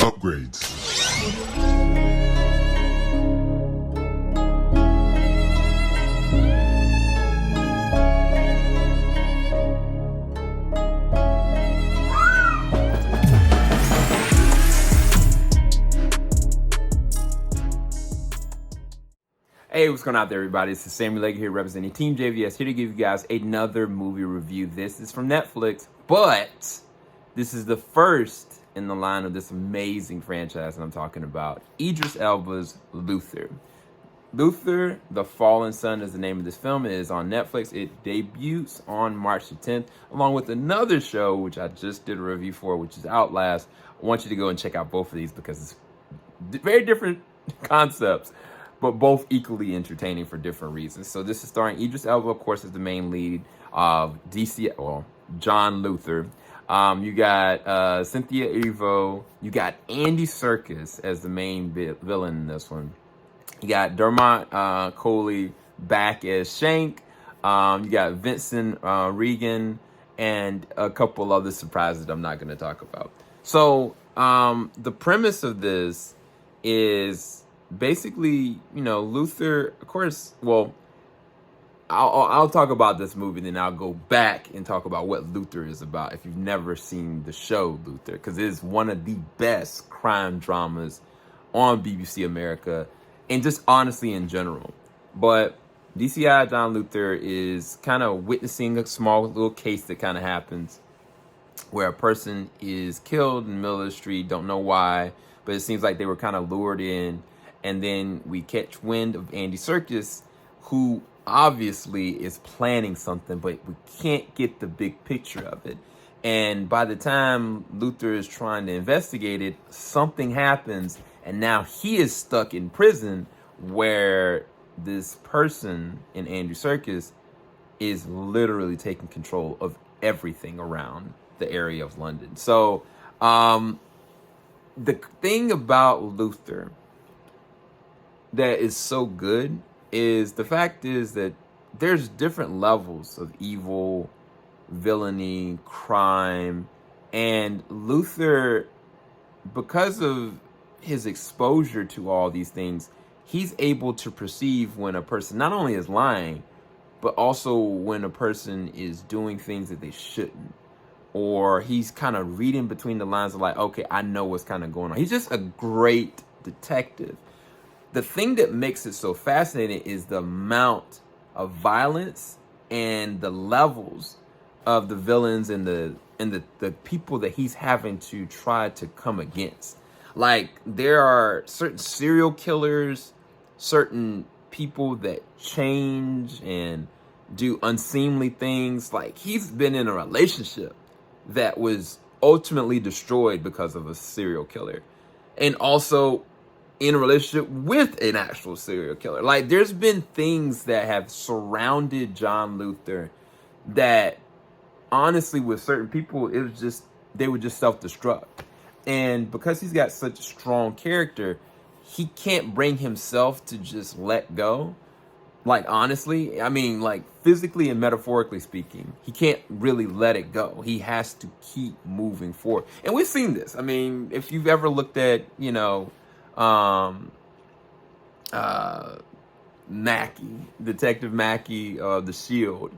upgrades. Hey, what's going on there, everybody? It's Samuel Leg here representing TeamJVS, here to give you guys another movie review. This is from Netflix, but this is the first in the line of this amazing franchise that I'm talking about, Idris Elba's Luther. Luther, The Fallen Son is the name of this film. It is on Netflix. It debuts on March the 10th, along with another show, which I just did a review for, which is Outlast. I want you to go and check out both of these because it's very different concepts, but both equally entertaining for different reasons. So this is starring Idris Elba, of course, as the main lead of John Luther. You got Cynthia Erivo. You got Andy Serkis as the main villain in this one. You got Dermot Coley back as Shank. You got Vincent Regan and a couple other surprises that I'm not going to talk about. So the premise of this is basically, you know, Luther, of course, well, I'll talk about this movie, then I'll go back and talk about what Luther is about if you've never seen the show Luther, because it is one of the best crime dramas on BBC America, and just honestly in general. But DCI John Luther is kind of witnessing a small little case that kind of happens where a person is killed in the middle of the street, don't know why, but it seems like they were kind of lured in. And then we catch wind of Andy Serkis, who obviously is planning something, but we can't get the big picture of it. And by the time Luther is trying to investigate it, something happens, and now he is stuck in prison where this person in Andy Serkis is literally taking control of everything around the area of London. So the thing about Luther that is so good is the fact is that there's different levels of evil, villainy, crime, and Luther, because of his exposure to all these things, he's able to perceive when a person not only is lying, but also when a person is doing things that they shouldn't, or he's kind of reading between the lines of like, okay, I know what's kind of going on. He's just a great detective. The thing that makes it so fascinating is the amount of violence and the levels of the villains and the people that he's having to try to come against. Like, there are certain serial killers, certain people that change and do unseemly things. Like, he's been in a relationship that was ultimately destroyed because of a serial killer. And also in a relationship with an actual serial killer. Like, there's been things that have surrounded John Luther that honestly with certain people, it was just, they would just self-destruct. And because he's got such a strong character, he can't bring himself to just let go. Like, honestly, I mean, like, physically and metaphorically speaking, he can't really let it go. He has to keep moving forward. And we've seen this. I mean, if you've ever looked at, you know, Mackey, Detective Mackey of The Shield,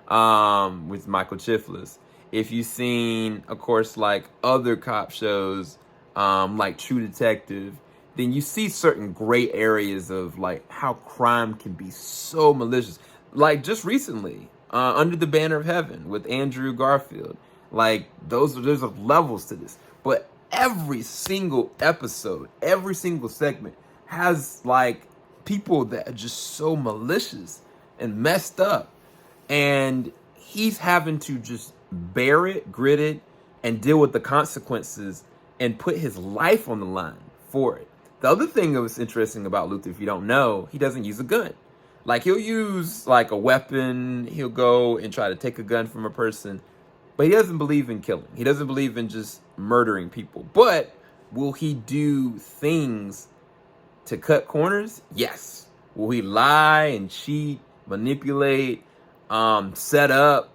with Michael Chiflis. If you've seen, of course, like other cop shows, like True Detective, then you see certain gray areas of like how crime can be so malicious. Like just recently, Under the Banner of Heaven with Andrew Garfield. Like there's levels to this, but every single episode, every single segment has like people that are just so malicious and messed up. And he's having to just bear it, grit it, and deal with the consequences and put his life on the line for it. The other thing that was interesting about Luther, if you don't know, he doesn't use a gun. Like, he'll use like a weapon, he'll go and try to take a gun from a person, but he doesn't believe in killing. He doesn't believe in just murdering people. But will he do things to cut corners? Yes. Will he lie and cheat, manipulate, set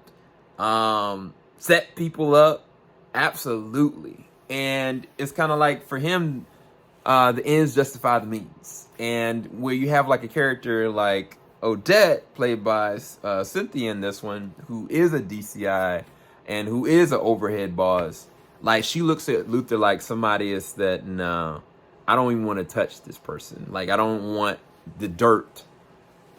people up? Absolutely. And it's kind of like, for him, the ends justify the means. And where you have like a character like Odette, played by Cynthia in this one, who is a DCI and who is an overhead boss, like, she looks at Luther like somebody is that, no, I don't even want to touch this person. Like, I don't want the dirt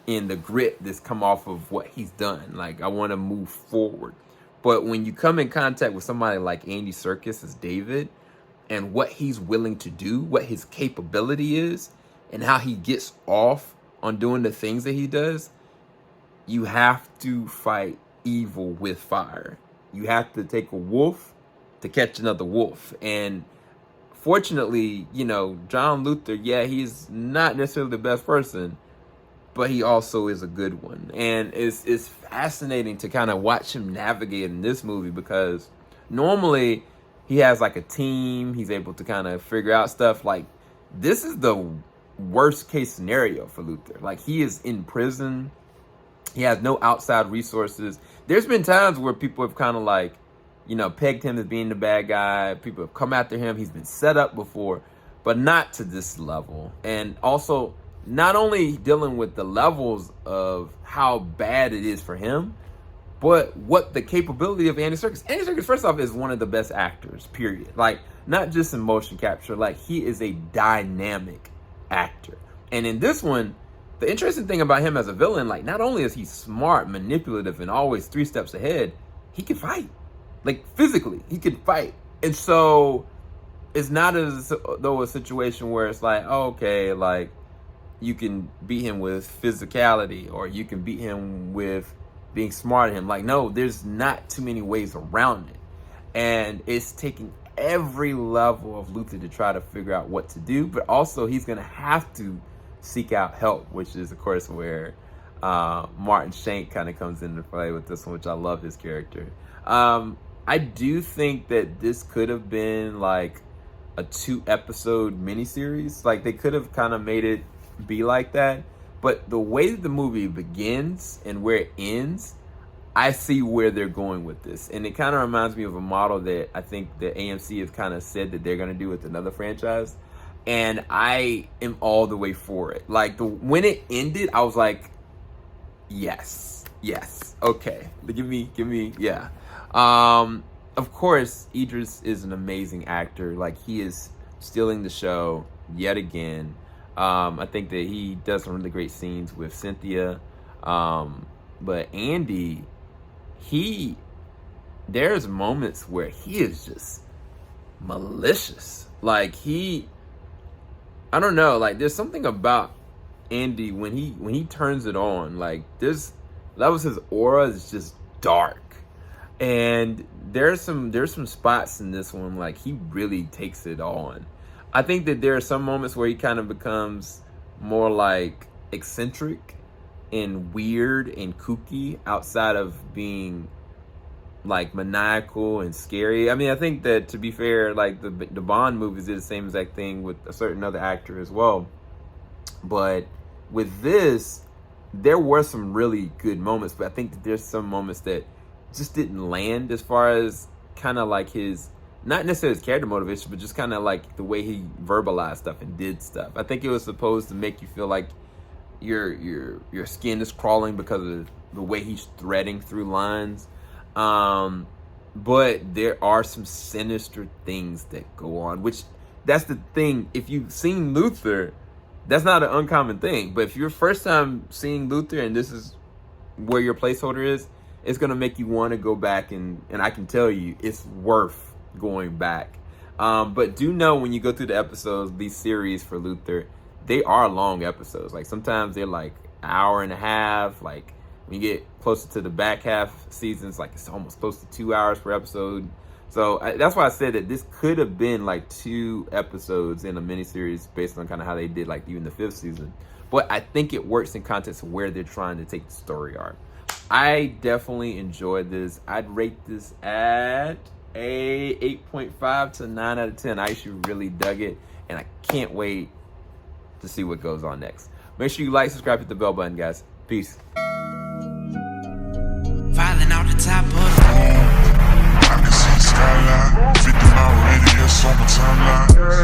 and the grit that's come off of what he's done. Like, I want to move forward. But when you come in contact with somebody like Andy Serkis as David, and what he's willing to do, what his capability is, and how he gets off on doing the things that he does, you have to fight evil with fire. You have to take a wolf to catch another wolf. And fortunately, you know, John Luther, yeah, he's not necessarily the best person, but he also is a good one. And it's fascinating to kind of watch him navigate in this movie, because normally he has like a team. He's able to kind of figure out stuff. Like, this is the worst case scenario for Luther. Like, he is in prison. He has no outside resources. There's been times where people have kind of like, you know, pegged him as being the bad guy. People have come after him. He's been set up before, but not to this level. And also, not only dealing with the levels of how bad it is for him, but what the capability of Andy Serkis. Andy Serkis, first off, is one of the best actors, period. Like, not just in motion capture. Like, he is a dynamic actor. And in this one, the interesting thing about him as a villain, like, not only is he smart, manipulative, and always 3 steps ahead, he can fight. Like, physically, he can fight. And so it's not as though a situation where it's like, oh, okay, like, you can beat him with physicality, or you can beat him with being smart at him. Like, no, there's not too many ways around it. And it's taking every level of Luther to try to figure out what to do, but also he's going to have to seek out help, which is, of course, where Martin Shank kind of comes into play with this one, which I love his character. I do think that this could have been like a 2-episode miniseries. Like, they could have kind of made it be like that. But the way that the movie begins and where it ends, I see where they're going with this. And it kind of reminds me of a model that I think that AMC have kind of said that they're going to do with another franchise. And I am all the way for it. Like, when it ended, I was like, yes, okay. Give me, yeah. Of course, Idris is an amazing actor. Like, he is stealing the show yet again. I think that he does some really great scenes with Cynthia. But Andy, there's moments where he is just malicious. Like, I don't know, like, there's something about Andy when he turns it on, like, that was his aura is just dark. And there's some spots in this one, like, he really takes it on. I think that there are some moments where he kind of becomes more like eccentric and weird and kooky outside of being like maniacal and scary. I mean, I think that, to be fair, like the Bond movies did the same exact thing with a certain other actor as well. But with this, there were some really good moments, but I think that there's some moments that just didn't land as far as kind of like his, not necessarily his character motivation, but just kind of like the way he verbalized stuff and did stuff. I think it was supposed to make you feel like your skin is crawling because of the way he's threading through lines. But there are some sinister things that go on, which, that's the thing. If you've seen Luther, that's not an uncommon thing. But if you're first time seeing Luther and this is where your placeholder is, it's going to make you want to go back, and I can tell you it's worth going back. But do know, when you go through the episodes, these series for Luther, they are long episodes. Like, sometimes they're like an hour and a half. Like, when you get closer to the back half seasons, like, it's almost close to 2 hours per episode. So that's why I said that this could have been like 2 episodes in a miniseries based on kind of how they did like even the 5th season. But I think it works in context of where they're trying to take the story arc. I definitely enjoyed this. I'd rate this at a 8.5 to 9 out of 10. I actually really dug it, and I can't wait to see what goes on next. Make sure you like, subscribe, hit the bell button, guys. Peace. Filing out the top of the I can see skyline, 50 mile radius. summertime night.